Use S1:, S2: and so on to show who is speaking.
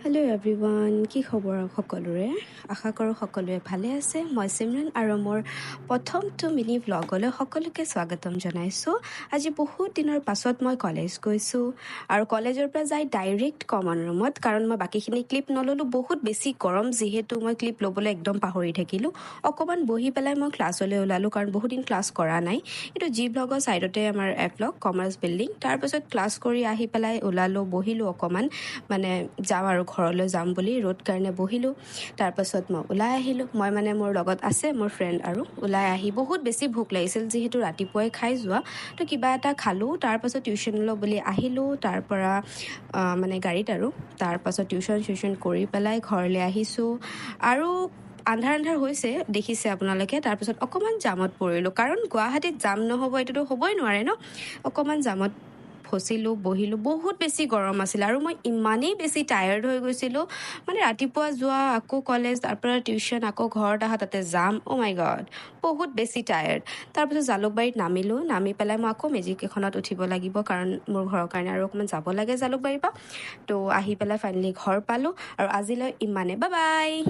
S1: Hello' everyone, কি খবৰ সকলোৰে? আশা কৰোঁ সকলোৱে ভালে আছে। মই চিমৰন আৰু মোৰ প্ৰথমটো মিনি ভ্লগলৈ সকলোকে স্বাগতম জনাইছোঁ। আজি বহুত দিনৰ পাছত মই কলেজ গৈছোঁ আৰু কলেজৰ পৰা যাই ডাইৰেক্ট কমন ৰুমত, কাৰণ মই বাকীখিনি ক্লিপ নল'লোঁ। বহুত বেছি গৰম যিহেতু মই ক্লিপ ল'বলৈ একদম পাহৰি থাকিলোঁ। অকণমান বহি পেলাই মই ক্লাছলৈ ওলালোঁ, কাৰণ বহুত দিন ক্লাছ কৰা নাই। এইটো জি ব্লগৰ ছাইডতে আমাৰ ব্লগ কমাৰ্চ বিল্ডিং। তাৰপাছত ক্লাছ কৰি আহি পেলাই ওলালোঁ, বহিলোঁ অকণমান, মানে যাওঁ আৰু ঘৰলৈ যাম বুলি ৰ'দ কাৰণে বহিলোঁ। তাৰপাছত মই ওলাই আহিলোঁ। মই মানে মোৰ লগত আছে মোৰ ফ্ৰেণ্ড, আৰু ওলাই আহি বহুত বেছি ভোক লাগিছিল যিহেতু ৰাতিপুৱাই খাই যোৱা, তো কিবা এটা খালোঁ। তাৰপাছত টিউশ্যনলৈ বুলি আহিলোঁ, তাৰপৰা মানে গাড়ীত, আৰু তাৰপাছত টিউশ্যন কৰি পেলাই ঘৰলৈ আহিছোঁ। আৰু আন্ধাৰ হৈছে দেখিছে আপোনালোকে। তাৰপিছত অকণমান জামত পৰিলোঁ, কাৰণ গুৱাহাটীত জাম নহ'ব এইটোতো হ'বই নোৱাৰে ন। অকণমান জামত ফচিলোঁ, বহিলোঁ। বহুত বেছি গৰম আছিল আৰু মই ইমানেই বেছি টায়াৰ্ড হৈ গৈছিলোঁ, মানে ৰাতিপুৱা যোৱা, আকৌ কলেজ, তাৰপৰা টিউশ্যন, আকৌ ঘৰত অহা, তাতে যাম। অ' মাই গড, বহুত বেছি টায়াৰ্ড। তাৰপিছত জালুকবাৰীত নামিলোঁ। নামি পেলাই মই আকৌ মেজিক এখনত উঠিব লাগিব, কাৰণ মোৰ ঘৰৰ কাৰণে আৰু অকণমান যাব লাগে জালুকবাৰীৰ পৰা। তো আহি পেলাই ফাইনেলি ঘৰ পালোঁ, আৰু আজিলৈ ইমানে। Bye bye.